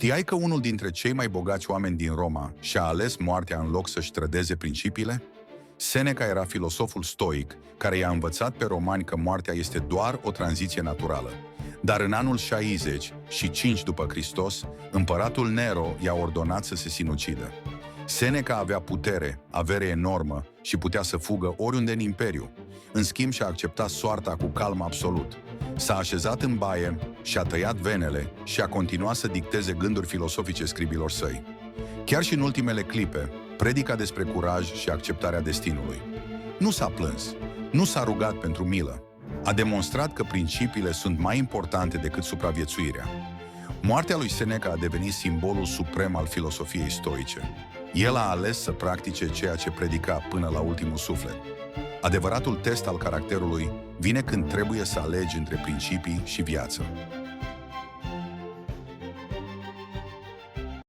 Știai că unul dintre cei mai bogați oameni din Roma și-a ales moartea în loc să-și trădeze principiile? Seneca era filosoful stoic care i-a învățat pe romani că moartea este doar o tranziție naturală. Dar în anul 65 după Hristos, împăratul Nero i-a ordonat să se sinucidă. Seneca avea putere, avere enormă și putea să fugă oriunde în imperiu. În schimb, și-a acceptat soarta cu calm absolut. S-a așezat în baie, și-a tăiat venele și a continuat să dicteze gânduri filosofice scribilor săi. Chiar și în ultimele clipe, predica despre curaj și acceptarea destinului. Nu s-a plâns, nu s-a rugat pentru milă. A demonstrat că principiile sunt mai importante decât supraviețuirea. Moartea lui Seneca a devenit simbolul suprem al filosofiei stoice. El a ales să practice ceea ce predica până la ultimul suflet. Adevăratul test al caracterului vine când trebuie să alegi între principii și viață.